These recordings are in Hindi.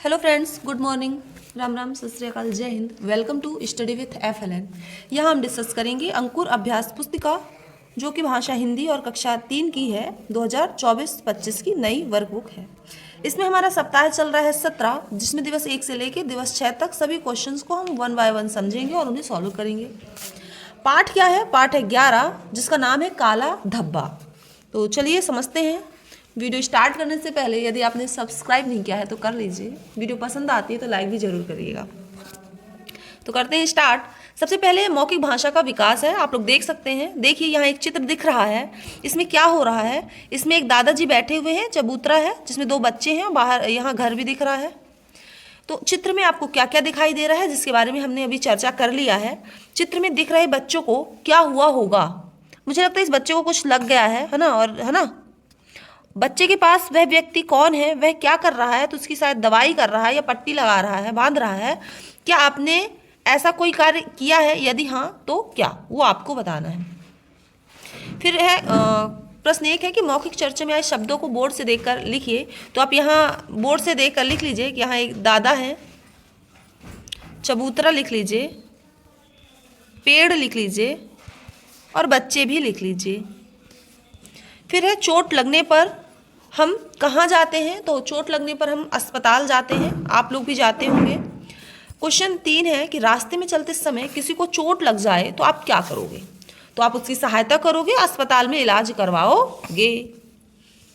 Hello friends, good morning, Ram Ram, Sat Shri Akal, Jai Hind. Welcome to study with FLN। यहाँ हम डिस्कस करेंगे अंकुर अभ्यास पुस्तिका, जो कि भाषा हिंदी और कक्षा 3 की है। 2024-25 की नई वर्कबुक है। इसमें हमारा सप्ताह चल रहा है 17, जिसमें दिवस 1 से लेकर दिवस 6 तक सभी क्वेश्चंस को हम 1 बाय 1 समझेंगे और उन्हें सॉल्व करेंगे। पाठ क्या है? पाठ है 11, जिसका नाम है काला धब्बा। तो चलिए समझते हैं। वीडियो स्टार्ट करने से पहले यदि आपने सब्सक्राइब नहीं किया है तो कर लीजिए। वीडियो पसंद आती है तो लाइक भी जरूर करिएगा। तो करते हैं स्टार्ट। सबसे पहले मौखिक भाषा का विकास है। आप लोग देख सकते हैं, देखिए यहाँ एक चित्र दिख रहा है। इसमें क्या हो रहा है? इसमें एक दादाजी बैठे हुए हैं, चबूतरा है जिसमें 2 बच्चे हैं, बाहर यहाँ घर भी दिख रहा है। तो चित्र में आपको क्या क्या दिखाई दे रहा है, जिसके बारे में हमने अभी चर्चा कर लिया है। चित्र में दिख रहे बच्चों को क्या हुआ होगा? मुझे लगता है इस बच्चे को कुछ लग गया है ना, और है ना, बच्चे के पास वह व्यक्ति कौन है, वह क्या कर रहा है, तो उसकी शायद दवाई कर रहा है या पट्टी लगा रहा है, बांध रहा है। क्या आपने ऐसा कोई कार्य किया है? यदि हाँ तो क्या, वो आपको बताना है। फिर है प्रश्न 1 है कि मौखिक चर्चा में आए शब्दों को बोर्ड से देखकर लिखिए। तो आप यहाँ बोर्ड से देखकर लिख लीजिए कि यहाँ एक दादा है, चबूतरा लिख लीजिए, पेड़ लिख लीजिए और बच्चे भी लिख लीजिए। फिर है चोट लगने पर हम कहाँ जाते हैं? तो चोट लगने पर हम अस्पताल जाते हैं, आप लोग भी जाते होंगे। क्वेश्चन 3 है कि रास्ते में चलते समय किसी को चोट लग जाए तो आप क्या करोगे? तो आप उसकी सहायता करोगे, अस्पताल में इलाज करवाओगे।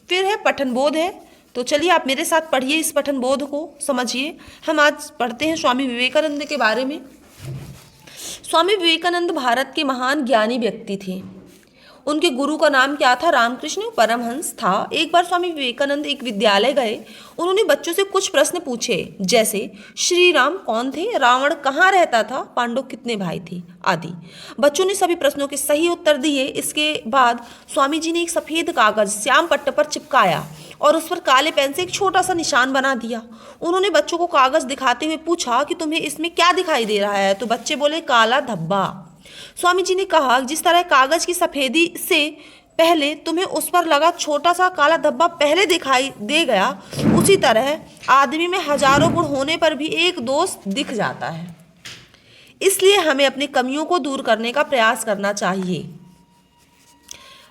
फिर है पठन बोध है। तो चलिए आप मेरे साथ पढ़िए, इस पठन बोध को समझिए। हम आज पढ़ते हैं स्वामी विवेकानंद के बारे में। स्वामी विवेकानंद भारत के महान ज्ञानी व्यक्ति थे। उनके गुरु का नाम क्या था? रामकृष्ण परमहंस था। एक बार स्वामी विवेकानंद एक विद्यालय गए। उन्होंने बच्चों से कुछ प्रश्न पूछे, जैसे श्री राम कौन थे, रावण कहाँ रहता था, पांडव कितने भाई थे, आदि। बच्चों ने सभी प्रश्नों के सही उत्तर दिए। इसके बाद स्वामी जी ने एक सफ़ेद कागज श्याम पट्ट पर चिपकाया और उस पर काले पेन से एक छोटा सा निशान बना दिया। उन्होंने बच्चों को कागज दिखाते हुए पूछा कि तुम्हें इसमें क्या दिखाई दे रहा है? तो बच्चे बोले काला धब्बा। स्वामी जी ने कहा, जिस तरह कागज की सफेदी से पहले तुम्हें उस पर लगा छोटा सा काला धब्बा पहले दिखाई दे गया, उसी तरह आदमी में हजारों गुण होने पर भी एक दोष दिख जाता है। इसलिए हमें अपनी कमियों को दूर करने का प्रयास करना चाहिए।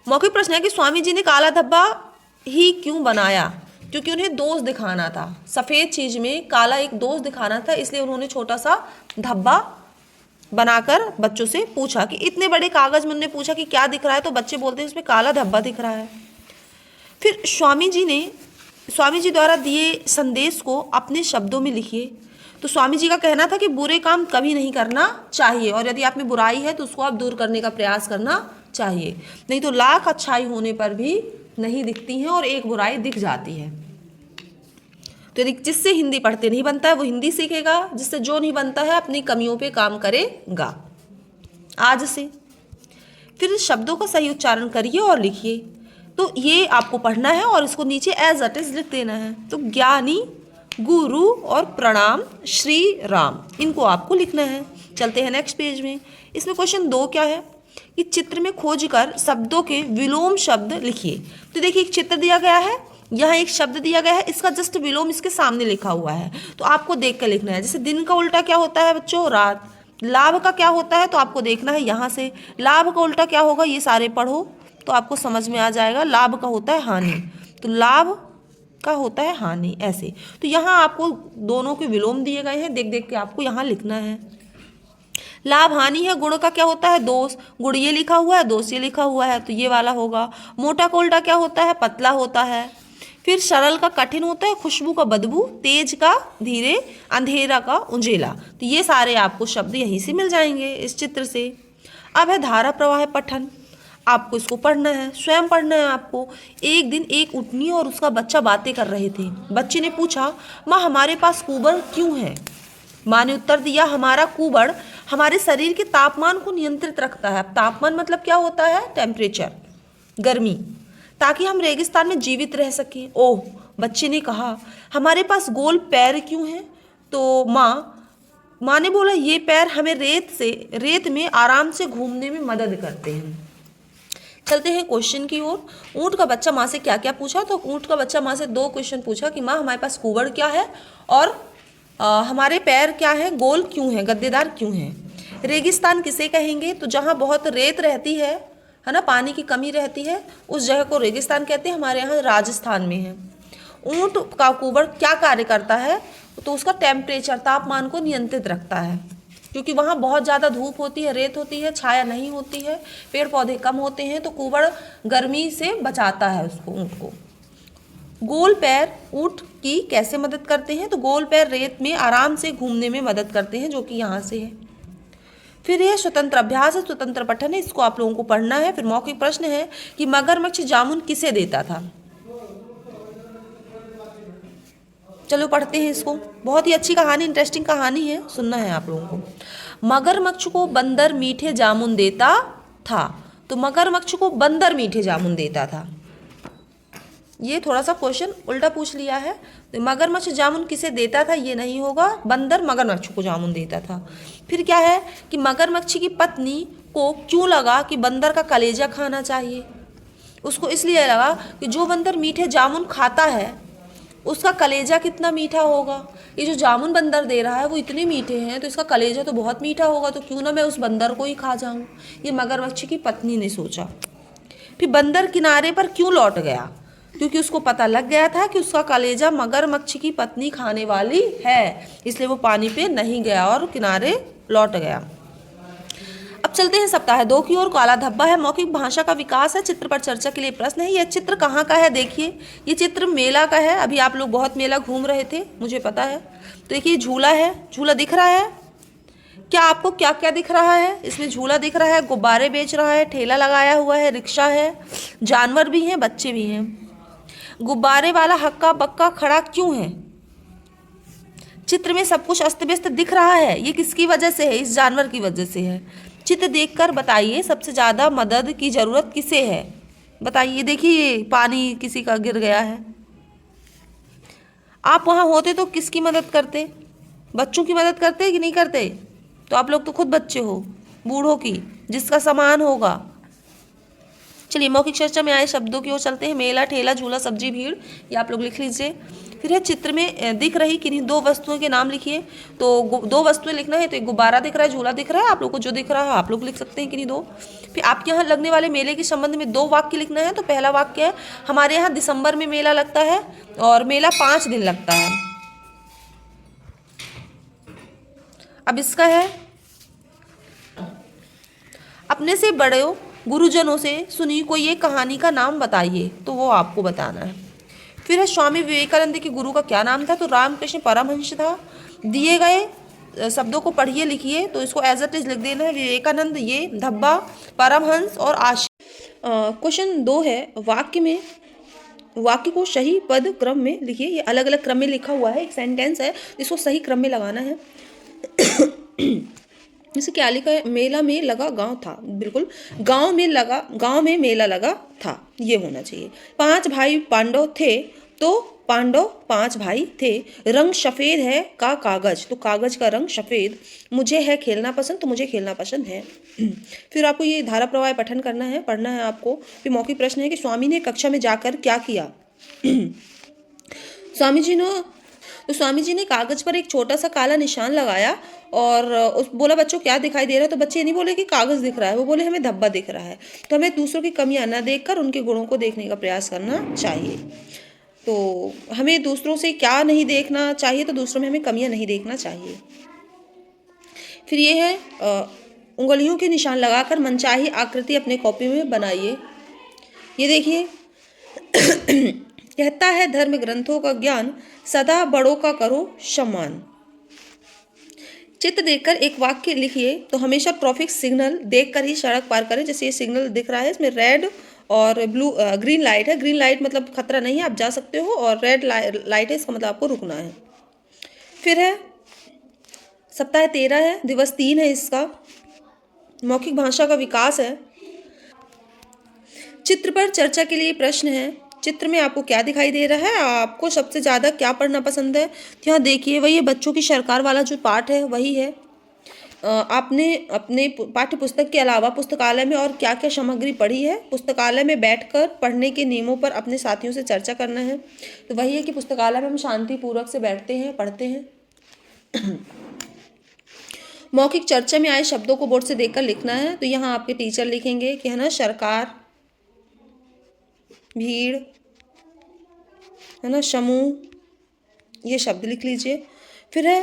मौखिक प्रश्न है कि स्वामी जी ने काला धब्बा ही क्यों बनाया? क्योंकि उन्हें दोष दिखाना था। सफ़ेद चीज में काला एक दोष दिखाना था, इसलिए उन्होंने छोटा सा धब्बा बनाकर बच्चों से पूछा कि इतने बड़े कागज में उन्होंने पूछा कि क्या दिख रहा है, तो बच्चे बोलते हैं इसमें काला धब्बा दिख रहा है। फिर स्वामी जी द्वारा दिए संदेश को अपने शब्दों में लिखिए। तो स्वामी जी का कहना था कि बुरे काम कभी नहीं करना चाहिए, और यदि आप में बुराई है तो उसको आप दूर करने का प्रयास करना चाहिए। नहीं तो लाख अच्छाई होने पर भी नहीं दिखती हैं और एक बुराई दिख जाती है। तो यदि जिससे हिंदी पढ़ते नहीं बनता है वो हिंदी सीखेगा, जिससे जो नहीं बनता है अपनी कमियों पे काम करेगा आज से। फिर शब्दों का सही उच्चारण करिए और लिखिए। तो ये आपको पढ़ना है और इसको नीचे एज इट इज लिख देना है। तो ज्ञानी, गुरु और प्रणाम श्री राम, इनको आपको लिखना है। चलते हैं नेक्स्ट पेज में। इसमें क्वेश्चन 2 क्या है कि चित्र में खोज कर शब्दों के विलोम शब्द लिखिए। तो देखिए एक चित्र दिया गया है, यहाँ एक शब्द दिया गया है, इसका जस्ट विलोम इसके सामने लिखा हुआ है, तो आपको देख कर लिखना है। जैसे दिन का उल्टा क्या होता है बच्चों? रात। लाभ का क्या होता है? तो आपको देखना है यहाँ से लाभ का उल्टा क्या होगा, ये सारे पढ़ो तो आपको समझ में आ जाएगा। लाभ का होता है हानि, तो लाभ का होता है हानि, ऐसे। तो यहाँ आपको दोनों के विलोम दिए गए हैं, देख देख के आपको यहाँ लिखना है। लाभ हानि है। गुण का क्या होता है? दोष। गुण ये लिखा हुआ है, दोष ये लिखा हुआ है, तो ये वाला होगा। मोटा का उल्टा क्या होता है? पतला होता है। फिर सरल का कठिन होता है, खुशबू का बदबू, तेज का धीरे, अंधेरा का उंजेला। तो ये सारे आपको शब्द यहीं से मिल जाएंगे इस चित्र से। अब है धारा प्रवाह पठन। आपको इसको पढ़ना है, स्वयं पढ़ना है आपको। एक दिन एक ऊँटनी और उसका बच्चा बातें कर रहे थे। बच्चे ने पूछा, माँ हमारे पास कुबड़ क्यों है? माँ ने उत्तर दिया, हमारा कुबड़ हमारे शरीर के तापमान को नियंत्रित रखता है। तापमान मतलब क्या होता है? टेम्परेचर, गर्मी, ताकि हम रेगिस्तान में जीवित रह सकें। ओह, बच्चे ने कहा, हमारे पास गोल पैर क्यों हैं? तो माँ ने बोला, ये पैर हमें रेत में आराम से घूमने में मदद करते हैं। चलते हैं क्वेश्चन की ओर। ऊँट का बच्चा माँ से क्या क्या पूछा? तो ऊँट का बच्चा माँ से 2 क्वेश्चन पूछा कि माँ हमारे पास कुबड़ क्या है और हमारे पैर क्या हैं, गोल क्यों हैं, गद्देदार क्यों हैं। रेगिस्तान किसे कहेंगे, तो जहाँ बहुत रेत रहती है ना, पानी की कमी रहती है, उस जगह को रेगिस्तान कहते हैं। हमारे यहाँ राजस्थान में है। ऊंट का कुबड़ क्या कार्य करता है, तो उसका टेम्परेचर, तापमान को नियंत्रित रखता है, क्योंकि वहाँ बहुत ज़्यादा धूप होती है, रेत होती है, छाया नहीं होती है, पेड़ पौधे कम होते हैं, तो कुबड़ गर्मी से बचाता है उसको, ऊँट को। गोल पैर ऊँट की कैसे मदद करते हैं, तो गोल पैर रेत में आराम से घूमने में मदद करते हैं, जो कि यहाँ से है। फिर यह स्वतंत्र अभ्यास है, स्वतंत्र पठन है, इसको आप लोगों को पढ़ना है। फिर मौखिक प्रश्न है कि मगरमच्छ जामुन किसे देता था। चलो पढ़ते हैं इसको, बहुत ही अच्छी कहानी, इंटरेस्टिंग कहानी है, सुनना है आप लोगों को। मगरमच्छ को बंदर मीठे जामुन देता था, तो मगरमच्छ को बंदर मीठे जामुन देता था। ये थोड़ा सा क्वेश्चन उल्टा पूछ लिया है, तो मगरमच्छ जामुन किसे देता था ये नहीं होगा, बंदर मगरमच्छ को जामुन देता था। फिर क्या है कि मगरमच्छ की पत्नी को क्यों लगा कि बंदर का कलेजा खाना चाहिए। उसको इसलिए लगा कि जो बंदर मीठे जामुन खाता है उसका कलेजा कितना मीठा होगा। ये जो जामुन बंदर दे रहा है वो इतने मीठे हैं, तो इसका कलेजा तो बहुत मीठा होगा, तो क्यों ना मैं उस बंदर को ही खा जाऊँ। ये मगरमच्छ की पत्नी ने सोचा। फिर बंदर किनारे पर क्यों लौट गया, क्योंकि उसको पता लग गया था कि उसका कलेजा मगरमच्छ की पत्नी खाने वाली है, इसलिए वो पानी पे नहीं गया और किनारे लौट गया। अब चलते हैं सप्ताह 2 की ओर। काला धब्बा है, मौखिक भाषा का विकास है, चित्र पर चर्चा के लिए प्रश्न है। यह चित्र कहाँ का है, देखिए ये चित्र मेला का है। अभी आप लोग बहुत मेला घूम रहे थे, मुझे पता है। तो देखिए झूला है, झूला दिख रहा है क्या आपको, क्या क्या दिख रहा है इसमें। झूला दिख रहा है, गुब्बारे बेच रहा है, ठेला लगाया हुआ है, रिक्शा है, जानवर भी हैं, बच्चे भी हैं। गुब्बारे वाला हक्का बक्का खड़ा क्यों है। चित्र में सब कुछ अस्त व्यस्त दिख रहा है, ये किसकी वजह से है, इस जानवर की वजह से है। चित्र देखकर बताइए सबसे ज़्यादा मदद की ज़रूरत किसे है, बताइए। देखिए पानी किसी का गिर गया है, आप वहाँ होते तो किसकी मदद करते, बच्चों की मदद करते कि नहीं करते। तो आप लोग तो खुद बच्चे हो, बूढ़ों की, जिसका सामान होगा। चलिए मौखिक चर्चा में आए शब्दों की ओर चलते हैं। मेला, ठेला, झूला, सब्जी, भीड़, ये आप लोग लिख लीजिए। फिर है चित्र में दिख रही किन्हीं 2 वस्तुओं के नाम लिखिए। तो 2 वस्तुएं लिखना है, तो एक गुब्बारा दिख रहा है, झूला दिख रहा है। आप लोग को जो दिख रहा है आप लोग लिख सकते हैं किन्हीं 2। फिर आपके यहाँ लगने वाले मेले के संबंध में 2 वाक्य लिखना है। तो पहला वाक्य है हमारे यहाँ दिसंबर में मेला लगता है और मेला 5 दिन लगता है। अब इसका है अपने से बड़े गुरुजनों से सुनी कोई एक कहानी का नाम बताइए, तो वो आपको बताना है। फिर है स्वामी विवेकानंद के गुरु का क्या नाम था, तो रामकृष्ण परमहंस था। दिए गए शब्दों को पढ़िए लिखिए, तो इसको एज इट इज लिख देना है। विवेकानंद, ये धब्बा, परमहंस और आश्रम। क्वेश्चन 2 है, वाक्य को सही पद क्रम में लिखिए। ये अलग अलग क्रम में लिखा हुआ है, एक सेंटेंस है, इसको सही क्रम में लगाना है। जैसे क्या लिखा है, मेला में लगा गांव था, बिल्कुल गांव में मेला लगा था, ये होना चाहिए। 5 भाई पांडव थे, तो पांडव 5 भाई थे। रंग सफ़ेद है का कागज, तो कागज का रंग सफ़ेद। मुझे है खेलना पसंद, तो मुझे खेलना पसंद है। फिर आपको ये धारा प्रवाह पठन करना है, पढ़ना है आपको। फिर मौखिक प्रश्न है कि स्वामी ने कक्षा में जाकर क्या किया। स्वामी जी ने कागज पर एक छोटा सा काला निशान लगाया और बोला बच्चों क्या दिखाई दे रहा है। तो बच्चे नहीं बोले कि कागज दिख रहा है, वो बोले हमें धब्बा दिख रहा है। तो हमें दूसरों की कमियां न देखकर उनके गुणों को देखने का प्रयास करना चाहिए। तो हमें दूसरों से क्या नहीं देखना चाहिए, तो दूसरों में हमें कमियां नहीं देखना चाहिए। फिर ये है उंगलियों के निशान लगाकर मनचाही आकृति अपने कॉपी में बनाइए। ये देखिए कहता है धर्म ग्रंथों का ज्ञान, सदा बड़ों का करो सम्मान। चित्र देखकर एक वाक्य लिखिए, तो हमेशा ट्रैफिक सिग्नल देखकर ही सड़क पार करें। जैसे ये सिग्नल दिख रहा है, इसमें रेड और ग्रीन लाइट है। ग्रीन लाइट मतलब खतरा नहीं है, आप जा सकते हो, और रेड लाइट है, इसका मतलब आपको रुकना है। फिर है सप्ताह 13 है, दिवस 3 है इसका। मौखिक भाषा का विकास है। चित्र पर चर्चा के लिए प्रश्न है। चित्र में आपको क्या दिखाई दे रहा है, आपको सबसे ज़्यादा क्या पढ़ना पसंद है। तो यहाँ देखिए वही बच्चों की सरकार वाला जो पार्ट है वही है। आपने अपने पाठ्य पुस्तक के अलावा पुस्तकालय में और क्या क्या सामग्री पढ़ी है? पुस्तकालय में बैठकर पढ़ने के नियमों पर अपने साथियों से चर्चा करना है। तो वही है कि पुस्तकालय में हम शांतिपूर्वक से बैठते हैं, पढ़ते हैं। मौखिक चर्चा में आए शब्दों को बोर्ड से देखकर लिखना है। तो यहाँ आपके टीचर लिखेंगे कि है ना, सरकार, भीड़, है ना, समूह, ये शब्द लिख लीजिए। फिर है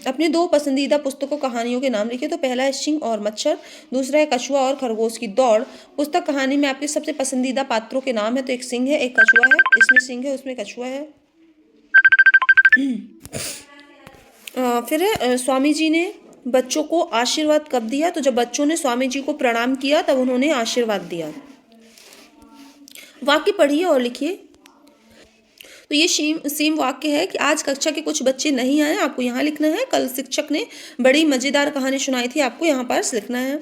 अपने 2 पसंदीदा पुस्तकों कहानियों के नाम लिखिए। तो पहला है सिंह और मच्छर, दूसरा है कछुआ और खरगोश की दौड़। पुस्तक कहानी में आपके सबसे पसंदीदा पात्रों के नाम है। तो एक सिंह है, एक कछुआ है, इसमें सिंह है, उसमें कछुआ है। फिर है स्वामी जी ने बच्चों को आशीर्वाद कब दिया? तो जब बच्चों ने स्वामी जी को प्रणाम किया तब उन्होंने आशीर्वाद दिया। वाक्य पढ़िए और लिखिए। तो ये सेम वाक्य है कि आज कक्षा के कुछ बच्चे नहीं आए, आपको यहाँ लिखना है। कल शिक्षक ने बड़ी मज़ेदार कहानी सुनाई थी, आपको यहाँ पर लिखना है।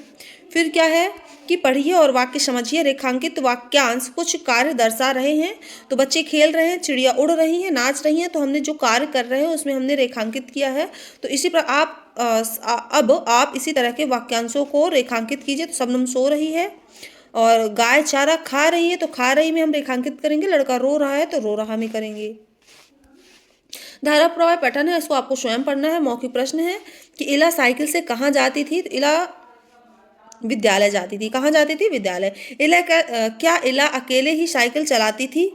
फिर क्या है कि पढ़िए और वाक्य समझिए। रेखांकित वाक्यांश कुछ कार्य दर्शा रहे हैं। तो बच्चे खेल रहे हैं, चिड़िया उड़ रही हैं, नाच रही हैं। तो हमने जो कार्य कर रहे हैं उसमें हमने रेखांकित किया है। तो इसी पर अब आप इसी तरह के वाक्यांशों को रेखांकित कीजिए। तो शबनम सो रही है और गाय चारा खा रही है, तो खा रही में हम रेखांकित करेंगे। लड़का रो रहा है तो रो रहा में करेंगे। धारा प्रवाह पठन है, इसको आपको स्वयं पढ़ना है। मौखिक प्रश्न है कि इला साइकिल से कहाँ जाती थी? तो इला विद्यालय जाती थी। कहाँ जाती थी? विद्यालय। इला क्या इला अकेले ही साइकिल चलाती थी?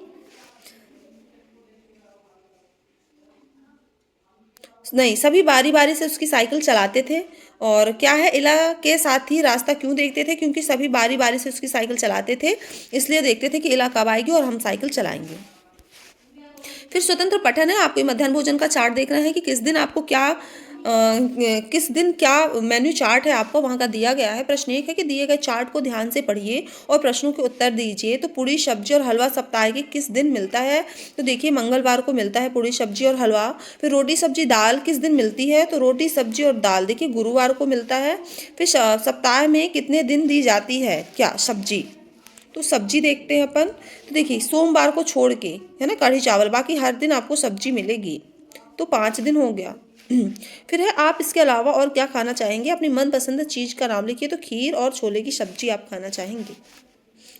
नहीं, सभी बारी बारी से उसकी साइकिल चलाते थे। और क्या है, इला के साथ ही रास्ता क्यों देखते थे? क्योंकि सभी बारी बारी से उसकी साइकिल चलाते थे, इसलिए देखते थे कि इला कब आएगी और हम साइकिल चलाएंगे। फिर स्वतंत्र पठन है, आपको मध्याह्न भोजन का चार्ट देखना है कि किस दिन क्या मेन्यू चार्ट है आपको वहाँ का दिया गया है। प्रश्न 1 है कि दिए गए चार्ट को ध्यान से पढ़िए और प्रश्नों के उत्तर दीजिए। तो पूड़ी सब्जी और हलवा सप्ताह के किस दिन मिलता है? तो देखिए मंगलवार को मिलता है पूड़ी सब्जी और हलवा। फिर रोटी सब्जी दाल किस दिन मिलती है? तो रोटी सब्जी और दाल देखिए गुरुवार को मिलता है। फिर सप्ताह में कितने दिन दी जाती है क्या? सब्जी। तो सब्जी देखते हैं अपन। तो देखिए सोमवार को छोड़ के, है ना, कढ़ी चावल, बाकी हर दिन आपको सब्जी मिलेगी। तो 5 दिन हो गया। फिर है आप इसके अलावा और क्या खाना चाहेंगे? अपनी मनपसंद चीज़ का नाम लिखिए। तो खीर और छोले की सब्जी आप खाना चाहेंगे।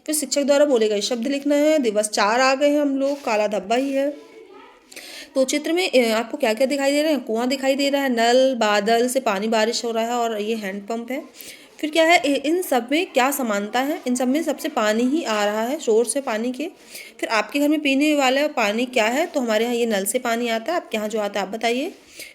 फिर शिक्षक द्वारा बोले गए शब्द लिखना है। दिवस 4 आ गए हैं हम लोग, काला धब्बा ही है। तो चित्र में आपको क्या क्या दिखाई दे रहा है? कुआं दिखाई दे रहा है, नल, बादल से पानी बारिश हो रहा है और ये हैंडपंप है। फिर क्या है, इन सब में क्या समानता है? इन सब में सबसे पानी ही आ रहा है, सोर्स है पानी के। फिर आपके घर में पीने वाला पानी क्या है? तो हमारे यहाँ ये नल से पानी आता है, आपके यहाँ जो आता है आप बताइए।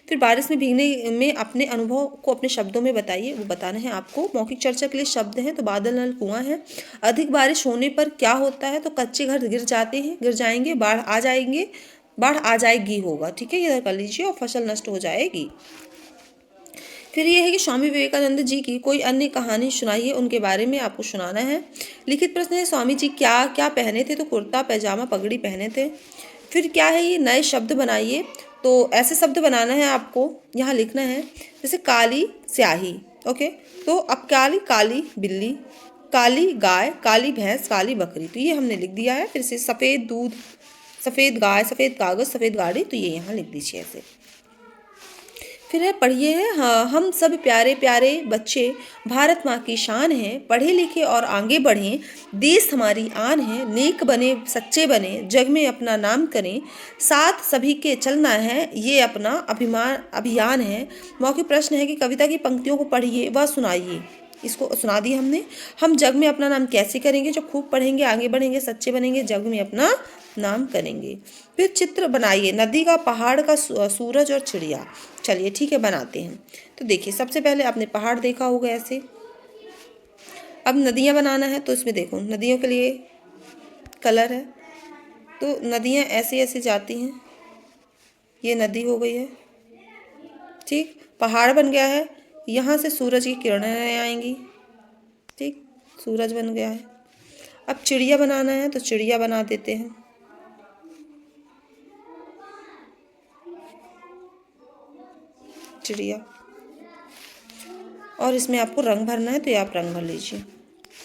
फिर बारिश में भीगने में अपने अनुभव को अपने शब्दों में बताइए, वो बताना है आपको। मौखिक चर्चा के लिए शब्द हैं, तो बादल, नल, कुआं है। अधिक बारिश होने पर क्या होता है? तो कच्चे घर गिर जाते हैं, गिर जाएंगे, बाढ़ आ जाएंगे, बाढ़ आ जाएगी होगा, ठीक है, इधर कर लीजिए, और फसल नष्ट हो जाएगी। फिर ये है कि स्वामी विवेकानंद जी की कोई अन्य कहानी सुनाइए, उनके बारे में आपको सुनाना है। लिखित प्रश्न है, स्वामी जी क्या क्या पहने थे? तो कुर्ता पैजामा पगड़ी पहने थे। फिर क्या है, ये नए शब्द बनाइए। तो ऐसे शब्द बनाना है आपको, यहाँ लिखना है, जैसे काली स्याही। ओके, तो अब काली, काली बिल्ली, काली गाय, काली भैंस, काली बकरी, तो ये हमने लिख दिया है। फिर से सफ़ेद दूध, सफ़ेद गाय, सफ़ेद कागज़, सफ़ेद गाड़ी, तो ये यहाँ लिख दीजिए ऐसे। फिर है पढ़िए है, हाँ, हम सब प्यारे प्यारे बच्चे भारत माँ की शान हैं, पढ़े लिखे और आगे बढ़ें, देश हमारी आन है, नेक बने सच्चे बने, जग में अपना नाम करें, साथ सभी के चलना है, ये अपना अभियान है। मौखिक प्रश्न है कि कविता की पंक्तियों को पढ़िए व सुनाइए। इसको सुना दिया हमने। हम जग में अपना नाम कैसे करेंगे? जो खूब पढ़ेंगे, आगे बढ़ेंगे, सच्चे बनेंगे, जग में अपना नाम करेंगे। फिर चित्र बनाइए, नदी का, पहाड़ का, सूरज और चिड़िया। चलिए ठीक है, बनाते हैं। तो देखिए सबसे पहले आपने पहाड़ देखा होगा ऐसे। अब नदियाँ बनाना है, तो इसमें देखो नदियों के लिए कलर है, तो नदियाँ ऐसे ऐसे जाती हैं, ये नदी हो गई है, ठीक। पहाड़ बन गया है, यहाँ से सूरज की किरणें आएंगी, ठीक, सूरज बन गया है। अब चिड़िया बनाना है, तो चिड़िया बना देते हैं, चिड़िया। और इसमें आपको रंग भरना है, तो ये आप रंग भर लीजिए।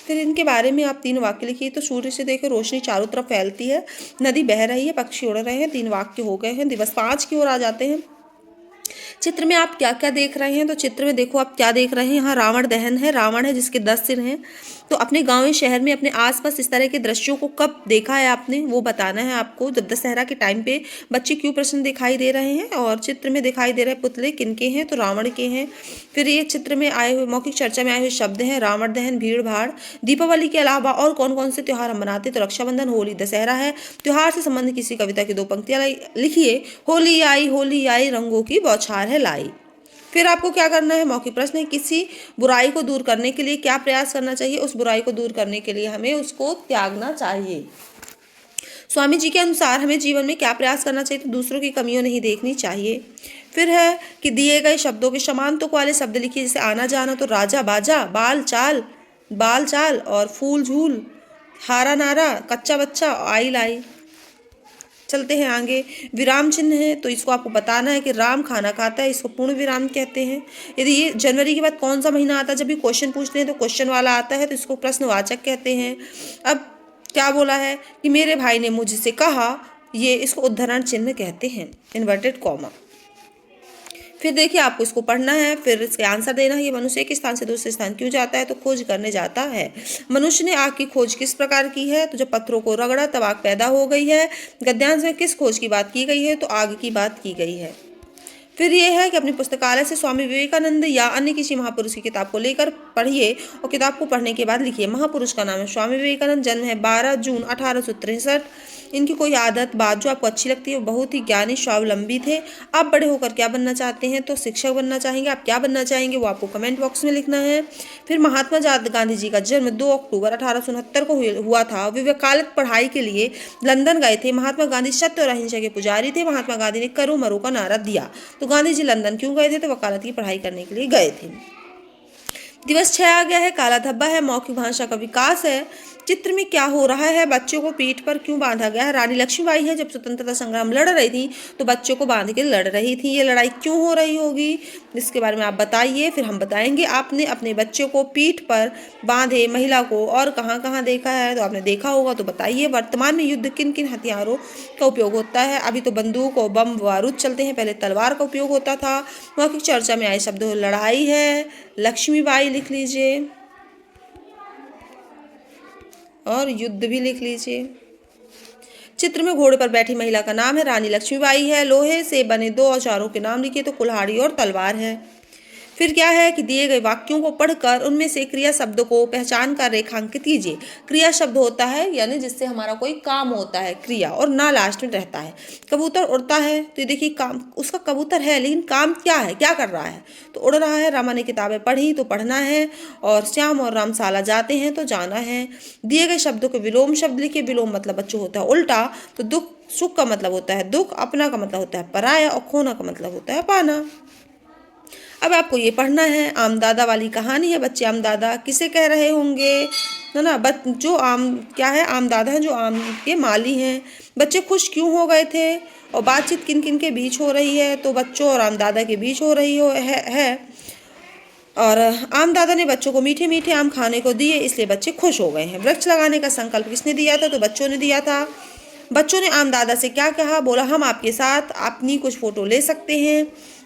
फिर इनके बारे में आप 3 वाक्य लिखिए। तो सूर्य से देखो रोशनी चारों तरफ फैलती है, नदी बह रही है, पक्षी उड़ रहे हैं, 3 वाक्य हो गए हैं। दिवस 5 की ओर आ जाते हैं। चित्र में आप क्या क्या देख रहे हैं, तो चित्र में देखो आप क्या देख रहे हैं, यहाँ रावण दहन है, रावण है जिसके 10 सिर हैं। तो अपने गांव या शहर में अपने आसपास इस तरह के दृश्यों को कब देखा है आपने, वो बताना है आपको। जब दशहरा के टाइम पे बच्चे क्यों प्रश्न दिखाई दे रहे हैं, और चित्र में दिखाई दे रहे पुतले किनके हैं, तो रावण के हैं। फिर ये चित्र में आए हुए मौखिक चर्चा में आए हुए शब्द हैं रावण दहन, भीड़ भाड़। दीपावली के अलावा और कौन कौन से त्यौहार हम मनाते, तो रक्षाबंधन, होली, दशहरा है। त्योहार से संबंधित किसी कविता की 2 पंक्तियां लिखिए। होली आई रंगों की बौछार है लाई। फिर आपको क्या करना है, मौखिक प्रश्न है, किसी बुराई को दूर करने के लिए क्या प्रयास करना चाहिए, उस बुराई को दूर करने के लिए हमें उसको त्यागना चाहिए। स्वामी जी के अनुसार हमें जीवन में क्या प्रयास करना चाहिए, तो दूसरों की कमियों नहीं देखनी चाहिए। फिर है कि दिए गए शब्दों के समान तुक वाले शब्द लिखिए, जैसे आना जाना, तो राजा बाजा, बाल चाल और फूल झूल, हारा नारा, कच्चा बच्चा, आई लाई। चलते हैं आगे। विराम चिन्ह है, तो इसको आपको बताना है कि राम खाना खाता है, इसको पूर्ण विराम कहते हैं। यदि ये जनवरी के बाद कौन सा महीना आता है, जब भी क्वेश्चन पूछते हैं तो क्वेश्चन वाला आता है, तो इसको प्रश्नवाचक कहते हैं। अब क्या बोला है कि मेरे भाई ने मुझसे कहा, ये इसको उद्धरण चिन्ह कहते हैं, इन्वर्टेड कॉमा। फिर देखिए आपको इसको पढ़ना है, फिर इसके आंसर देना है। ये मनुष्य एक स्थान से दूसरे स्थान क्यों जाता है, तो खोज करने जाता है। मनुष्य ने आग की खोज किस प्रकार की है, तो जब पत्थरों को रगड़ा तब आग पैदा हो गई है। गद्यांश में किस खोज की बात की गई है, तो आग की बात की गई है। फिर ये है कि अपनी पुस्तकालय से स्वामी विवेकानंद या अन्य किसी महापुरुष की किताब को लेकर पढ़िए और किताब को पढ़ने के बाद लिखिए। महापुरुष का नाम है स्वामी विवेकानंद, जन्म है 12 जून 1863। इनकी कोई आदत बात जो आपको अच्छी लगती है, वो बहुत ही ज्ञानी स्वावलंबी थे। आप बड़े होकर क्या बनना चाहते हैं, तो शिक्षक बनना चाहेंगे। आप क्या बनना चाहेंगे वो आपको कमेंट बॉक्स में लिखना है। फिर महात्मा गांधी जी का जन्म 2 अक्टूबर 1869 को हुआ था। वे वकालत पढ़ाई के लिए लंदन गए थे। महात्मा गांधी सत्य और अहिंसा के पुजारी थे। महात्मा गांधी ने करो मरो का नारा दिया। तो गांधी जी लंदन क्यों गए थे, तो वकालत की पढ़ाई करने के लिए गए थे। दिवस 6 आ गया है, काला धब्बा है, मौखिक भाषा का विकास है। चित्र में क्या हो रहा है, बच्चों को पीठ पर क्यों बांधा गया है। रानी लक्ष्मीबाई है, जब स्वतंत्रता संग्राम लड़ रही थी तो बच्चों को बांध के लड़ रही थी। ये लड़ाई क्यों हो रही होगी, इसके बारे में आप बताइए, फिर हम बताएंगे। आपने अपने बच्चों को पीठ पर बांधे महिला को और कहाँ कहाँ देखा है, तो आपने देखा होगा तो बताइए। वर्तमान में युद्ध किन किन हथियारों का उपयोग होता है, अभी तो बंदूक और बम बारूद चलते हैं, पहले तलवार का उपयोग होता था। मौखिक चर्चा में आए शब्द लड़ाई है, लक्ष्मीबाई लिख लीजिए और युद्ध भी लिख लीजिए। चित्र में घोड़े पर बैठी महिला का नाम है रानी लक्ष्मीबाई है। लोहे से बने 2 औजारों के नाम लिखिए, तो कुल्हाड़ी और तलवार है। फिर क्या है कि दिए गए वाक्यों को पढ़कर उनमें से क्रिया शब्द को पहचान कर रेखांकित कीजिए। क्रिया शब्द होता है यानी जिससे हमारा कोई काम होता है, क्रिया, और ना लास्ट में रहता है। कबूतर उड़ता है, तो ये देखिए काम उसका कबूतर है, लेकिन काम क्या है, क्या कर रहा है, तो उड़ रहा है। रमा ने किताबें पढ़ी, तो पढ़ना है। और श्याम और रामशाला जाते हैं, तो जाना है। दिए गए शब्दों के विलोम शब्द लिखिए। विलोम मतलब बच्चों होता है उल्टा, तो दुख सुख का मतलब होता है दुख, अपना का मतलब होता है पराया, और खोना का मतलब होता है पाना। अब आपको ये पढ़ना है, आमदादा वाली कहानी है। बच्चे आमदादा किसे कह रहे होंगे, है ना, जो आम क्या है, आमदादा है जो आम के माली हैं। बच्चे खुश क्यों हो गए थे, और बातचीत किन किन के बीच हो रही है, तो बच्चों और आमदादा के बीच हो रही है। और आमदादा ने बच्चों को मीठे मीठे आम खाने को दिए, इसलिए बच्चे खुश हो गए हैं। वृक्ष लगाने का संकल्प किसने दिया था, तो बच्चों ने दिया था। बच्चों ने आमदादा से क्या कहा, बोला हम आपके साथ अपनी कुछ फोटो ले सकते हैं।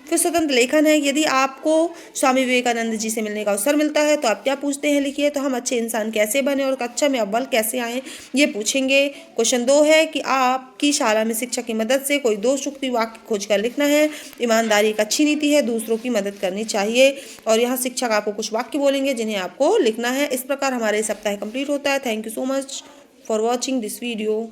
फिर स्वतंत्र लेखन है। यदि आपको स्वामी विवेकानंद जी से मिलने का अवसर मिलता है तो आप क्या पूछते हैं, लिखिए। तो हम अच्छे इंसान कैसे बने और कक्षा में अव्वल कैसे आए, ये पूछेंगे। क्वेश्चन 2 है कि आपकी शाला में शिक्षक की मदद से कोई 2 सूक्ति वाक्य खोज कर लिखना है। ईमानदारी एक अच्छी नीति है, दूसरों की मदद करनी चाहिए। और यहाँ शिक्षक आपको कुछ वाक्य बोलेंगे जिन्हें आपको लिखना है। इस प्रकार हमारे सप्ताह कंप्लीट होता है। Thank you so much for watching this video.